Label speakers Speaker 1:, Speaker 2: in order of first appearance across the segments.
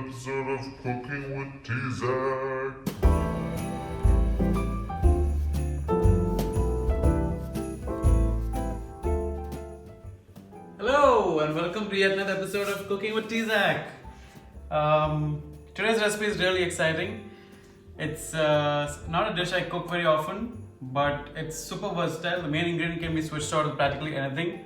Speaker 1: episode of Cooking with T-Zac.
Speaker 2: Hello and welcome to yet another episode of Cooking with T-Zac. Today's recipe is really exciting. It's not a dish I cook very often, but it's super versatile. The main ingredient can be switched out with practically anything.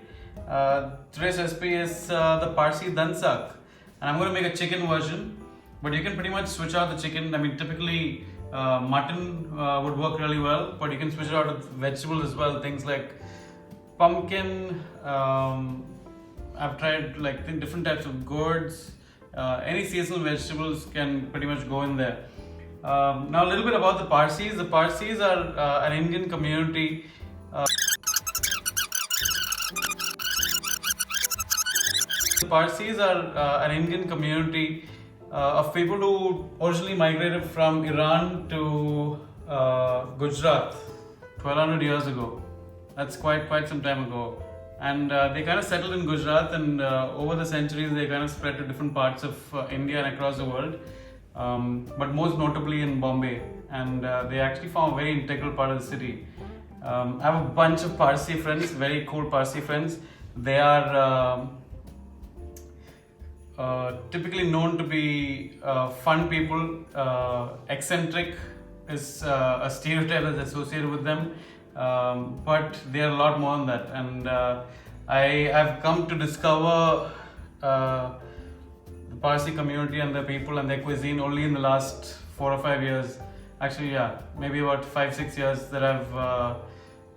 Speaker 2: Today's recipe is the Parsi Dansak, and I'm going to make a chicken version, but you can pretty much switch out the chicken. I mean, typically mutton would work really well, but you can switch it out with vegetables as well. Things like pumpkin. I've tried like different types of gourds. Any seasonal vegetables can pretty much go in there. Now a little bit about the Parsis. The Parsis are an Indian community. The Parsis are an Indian community of people who originally migrated from Iran to Gujarat 1200 years ago. That's quite some time ago. And they kind of settled in Gujarat, and over the centuries they kind of spread to different parts of India and across the world, but most notably in Bombay. And they actually form a very integral part of the city. I have a bunch of Parsi friends, very cool Parsi friends. They are typically known to be fun people. Eccentric is a stereotype that's associated with them. But they are a lot more than that, and I've come to discover the Parsi community and the people and their cuisine only in the last 4 or 5 years. Actually, yeah, maybe about 5-6 years that I've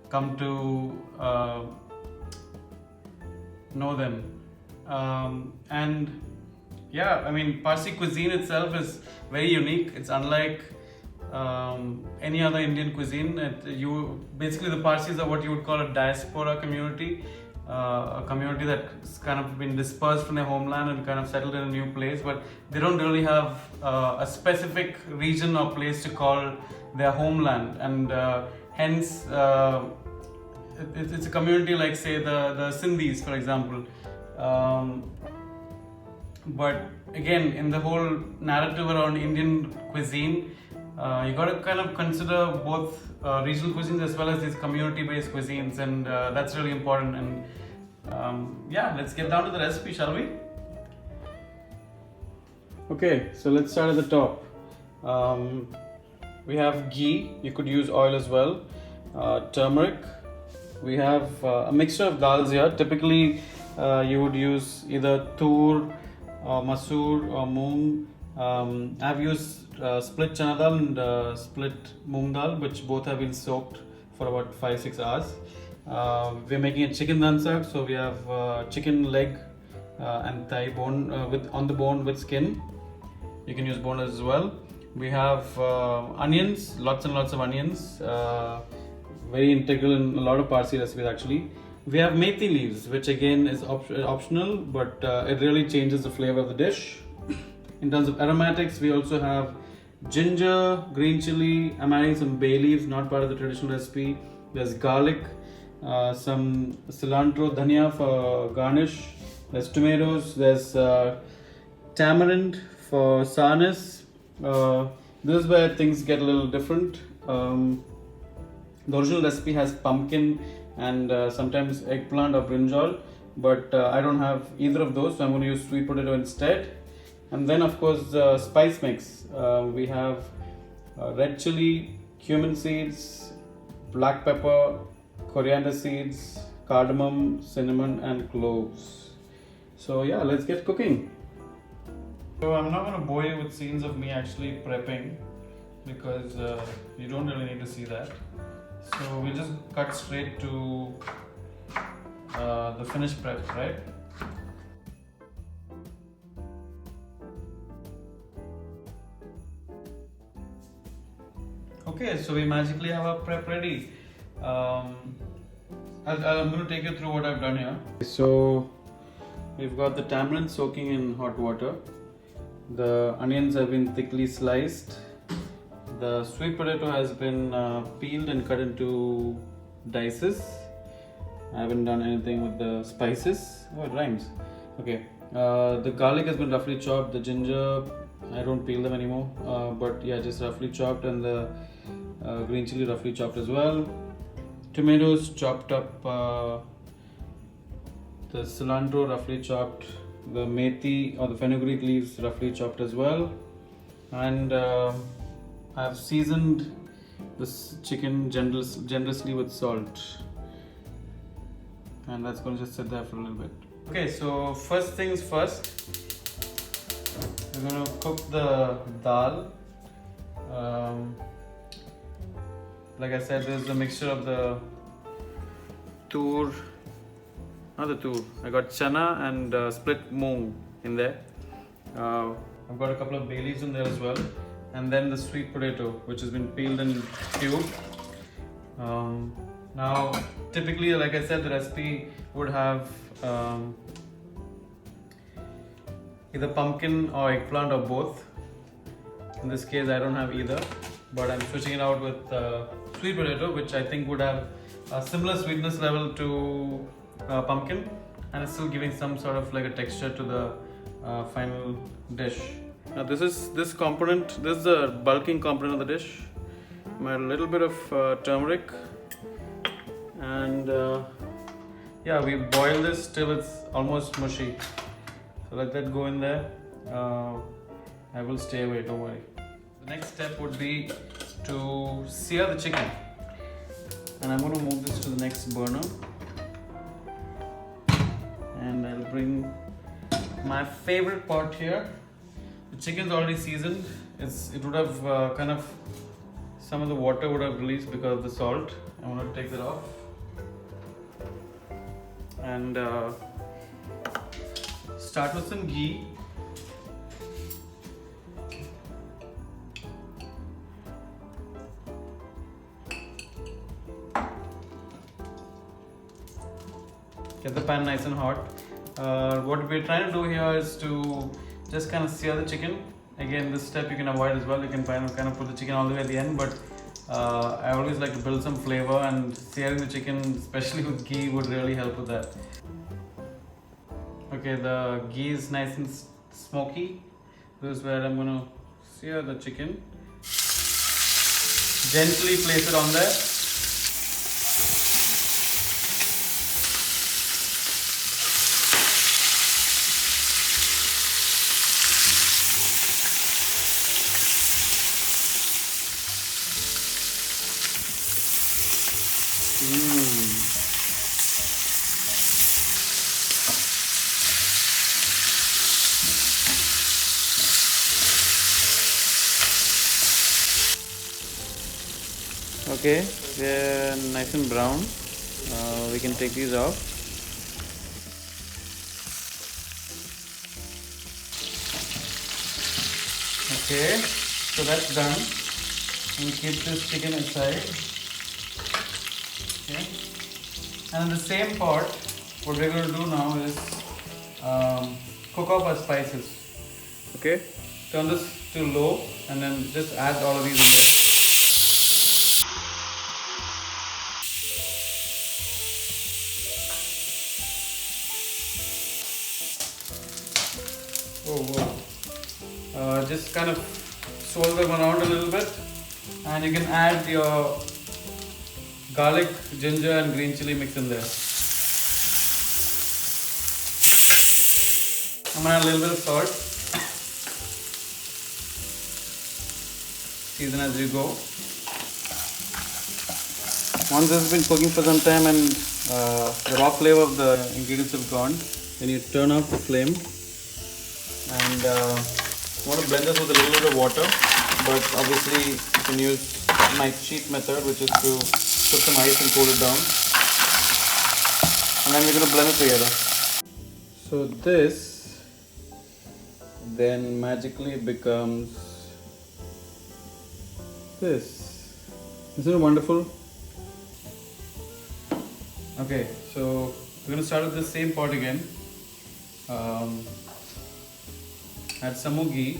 Speaker 2: come to know them. And yeah, I mean, Parsi cuisine itself is very unique. It's unlike any other Indian cuisine. Basically the Parsis are what you would call a diaspora community, a community that's kind of been dispersed from their homeland and kind of settled in a new place, but they don't really have a specific region or place to call their homeland, and hence it's a community like, say, the Sindhis, for example. But again, in the whole narrative around Indian cuisine, you got to kind of consider both regional cuisines as well as these community-based cuisines, and that's really important. And yeah, let's get down to the recipe, shall we? Okay, so let's start at the top. We have ghee. You could use oil as well. Turmeric. We have a mixture of dals here. Typically, you would use either tur, or masoor, or moong. I've used split chana dal and split moong dal, which both have been soaked for about 5-6 hours. We're making a chicken dansak, so we have chicken leg and thigh bone on the bone with skin. You can use boneless as well. We have onions, lots and lots of onions, very integral in a lot of Parsi recipes actually. We have methi leaves, which again is optional, but it really changes the flavor of the dish. In terms of aromatics, we also have ginger, green chili. I'm adding some bay leaves, not part of the traditional recipe. There's garlic, some cilantro, dhania for garnish. There's tomatoes. There's tamarind for sourness. This is where things get a little different. The original recipe has pumpkin and sometimes eggplant or brinjal, but I don't have either of those, so I'm going to use sweet potato instead. And then, of course, the spice mix. We have red chili, cumin seeds, black pepper, coriander seeds, cardamom, cinnamon, and cloves. So yeah, let's get cooking. So I'm not going to bore you with scenes of me actually prepping, because you don't really need to see that. So we'll just cut straight to the finished prep, right? Okay, so we magically have our prep ready. I'm going to take you through what I've done here. So we've got the tamarind soaking in hot water. The onions have been thickly sliced. The sweet potato has been peeled and cut into dices. I haven't done anything with the spices. Oh, it rhymes. Okay, The garlic has been roughly chopped. The ginger, I don't peel them anymore. But yeah, just roughly chopped, and the green chili roughly chopped as well. Tomatoes chopped up. The cilantro roughly chopped. The methi or the fenugreek leaves roughly chopped as well. And I've seasoned this chicken generously with salt. And that's going to just sit there for a little bit. Okay, so first things first, we're going to cook the dal. Like I said, there's a mixture of the not the tur, I got chana and split moong in there. I've got a couple of bay leaves in there as well, and then the sweet potato, which has been peeled and cubed. Now, typically, like I said, the recipe would have either pumpkin or eggplant or both. In this case, I don't have either, but I'm switching it out with sweet potato, which I think would have a similar sweetness level to pumpkin, and it's still giving some sort of like a texture to the final dish. Now this is the bulking component of the dish. A little bit of turmeric, and yeah, we boil this till it's almost mushy. So let that go in there. I will stay away, don't worry. The next step would be to sear the chicken, and I'm going to move this to the next burner, and I'll bring my favorite pot here. The chicken's already seasoned. It would have some of the water would have released because of the salt. I'm going to take that off, and start with some ghee. Get the pan nice and hot. What we're trying to do here is to just kind of sear the chicken. Again, this step you can avoid as well. You can kind of put the chicken all the way at the end, but I always like to build some flavor, and searing the chicken, especially with ghee, would really help with that. Okay, the ghee is nice and smoky. This is where I'm going to sear the chicken. Gently place it on there. Okay, they're nice and brown. We can take these off. Okay, so that's done. We'll keep this chicken aside. Okay, and in the same pot, what we're going to do now is cook up our spices. Okay, turn this to low, and then just add all of these in there. Just kind of swirl them around a little bit, and you can add your garlic, ginger and green chili mix in there. I'm going to add a little bit of salt. Season as you go. Once this has been cooking for some time and the raw flavor of the ingredients have gone, then you turn off the flame, and I want to blend this with a little bit of water, but obviously you can use my cheat method, which is to put some ice and cool it down, and then we're going to blend it together. So this then magically becomes this. Isn't it wonderful? Okay, so we're going to start with the same pot again. Add some more ghee.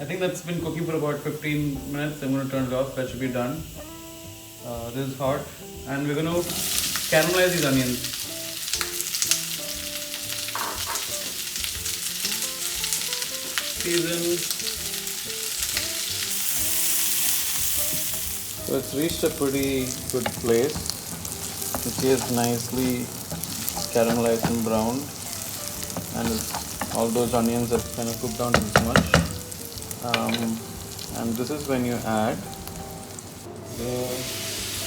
Speaker 2: I think that's been cooking for about 15 minutes. I'm going to turn it off. That should be done. This is hot. and we're going to caramelize these onions. Season. So it's reached a pretty good place. It is nicely caramelized and browned, and all those onions have kind of cooked down to this much. And this is when you add the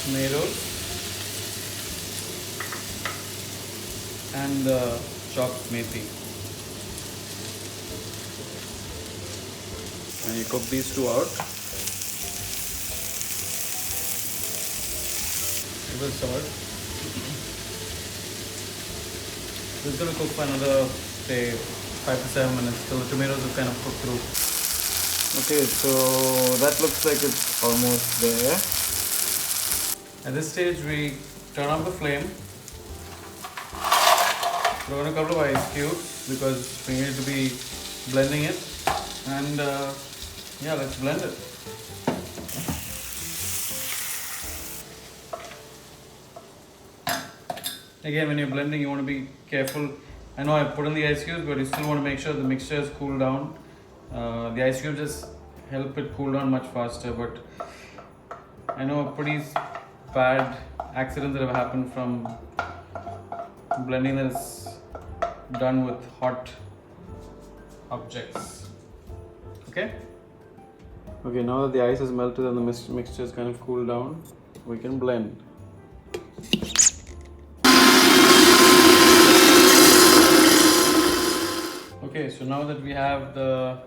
Speaker 2: tomatoes and the chopped methi, and you cook these two out. With salt. This is going to cook for another, say, 5 to 7 minutes till the tomatoes have kind of cooked through. Okay, so that looks like it's almost there. At this stage, we turn off the flame. Throw in a couple of ice cubes because we need to be blending it. And yeah, let's blend it. Again, when you're blending, you want to be careful. I know I put in the ice cubes, but you still want to make sure the mixture is cooled down. The ice cubes just help it cool down much faster, but I know pretty bad accidents that have happened from blending that is done with hot objects. Okay? Okay, now that the ice is melted and the mixture is kind of cooled down, we can blend. Okay, so now that we have the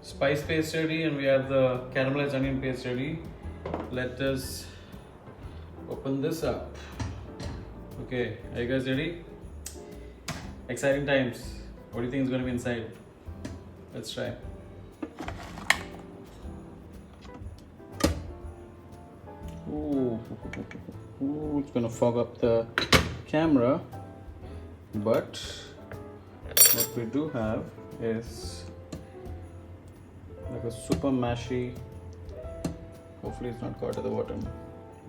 Speaker 2: spice paste ready and we have the caramelized onion paste ready, let us open this up. Okay, are you guys ready? Exciting times. What do you think is going to be inside? Let's try. Ooh, it's going to fog up the camera, but what we do have is like a super mashy, hopefully it's not caught at the bottom,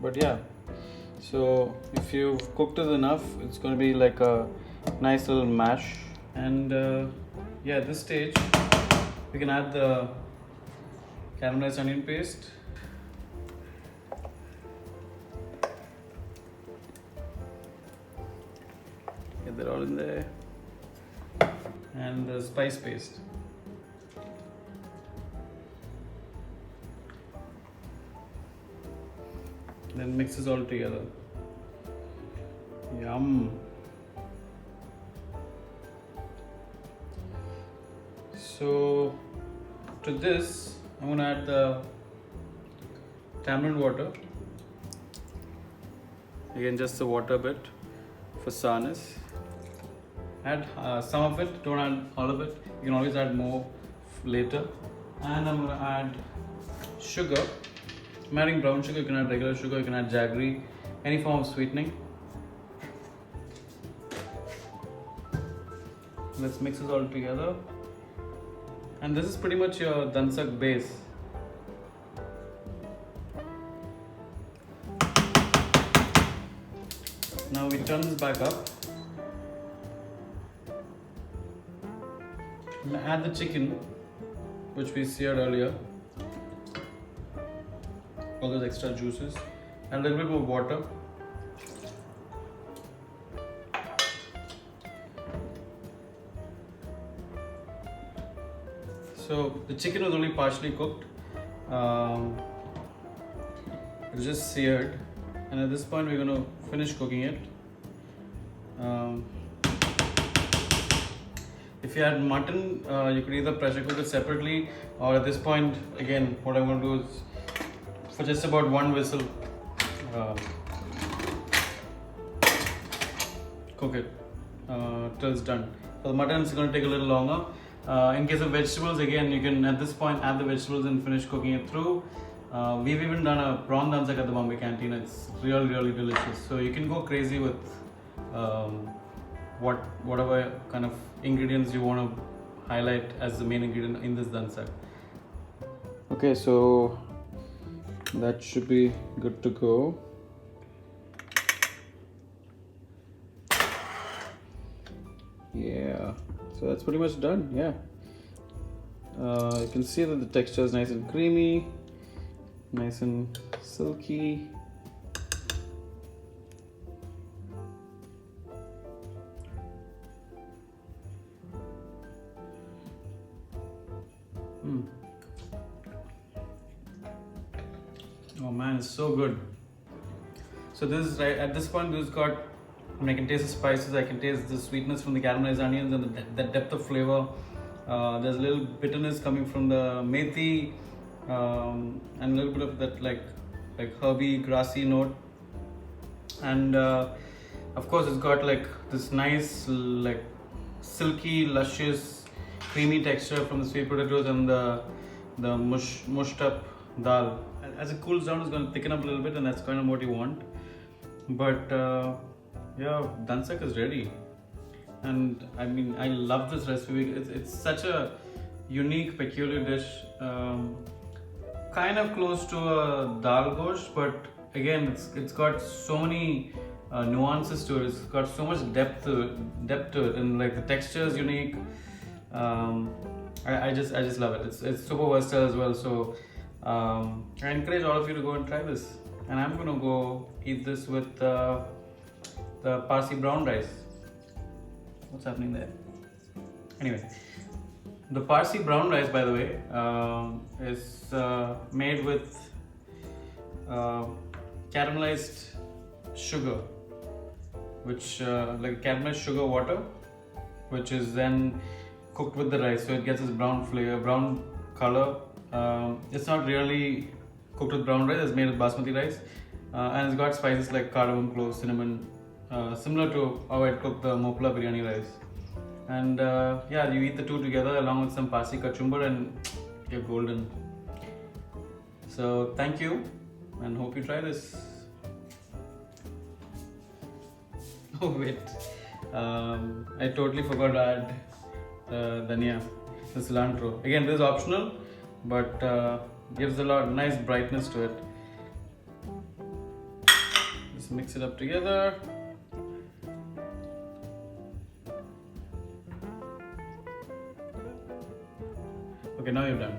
Speaker 2: but yeah, so if you've cooked it enough, it's going to be like a nice little mash. And yeah, at this stage we can add the caramelized onion paste. Get that all in there. And the spice paste. Then mix this all together. Yum. So to this, I'm going to add the tamarind water. Again, just the water bit for sourness. Add some of it, don't add all of it. You can always add more later. And I'm going to add sugar. I'm adding brown sugar, you can add regular sugar, you can add jaggery, any form of sweetening. Let's mix this all together. And this is pretty much your dansak base. Now we turn this back up. I'm going to add the chicken, which we seared earlier. All those extra juices. And a little bit more water. So the chicken was only partially cooked. It was just seared. And at this point we're going to finish cooking it. If you had mutton, you could either pressure cook it separately, or at this point, again, what I'm going to do is for just about one whistle, cook it till it's done. For the mutton, it's going to take a little longer. In case of vegetables, again, you can at this point add the vegetables and finish cooking it through. We've even done a prawn dansak at the Bombay Canteen. It's really delicious. So you can go crazy with whatever kind of ingredients you want to highlight as the main ingredient in this dansak. Okay, so that should be good to go. Yeah, so that's pretty much done. Yeah, you can see that the texture is nice and creamy, nice and silky. Oh man, it's so good. So this is right at this point. This got. I mean, I can taste the spices. I can taste the sweetness from the caramelized onions and the depth of flavor. There's a little bitterness coming from the methi, and a little bit of that like herby, grassy note. And of course, it's got like this nice like silky, luscious, creamy texture from the sweet potatoes and the mushed up dal. As it cools down, it's going to thicken up a little bit, and that's kind of what you want. But yeah, dansak is ready, and I mean I love this recipe. It's such a unique, peculiar dish, kind of close to a dal gosh, but again it's got so many nuances to it. It's got so much depth to it, and like the texture is unique. I just love it. It's super versatile as well. So I encourage all of you to go and try this. And I'm gonna go eat this with the Parsi brown rice. What's happening there? Anyway, the Parsi brown rice, by the way, is made with caramelized sugar, which like caramelized sugar water, which is then cooked with the rice, so it gets this brown flavor, brown color. It's not really cooked with brown rice. It's made with basmati rice, and it's got spices like cardamom, cloves, cinnamon, similar to how I'd cook the mopla biryani rice. And yeah, you eat the two together along with some Parsi kachumbar, and you're golden. So thank you, and hope you try this. Oh wait, I totally forgot to add dhania, the cilantro. Again, this is optional, but gives a lot nice brightness to it. Just mix it up together. Okay, now you're done.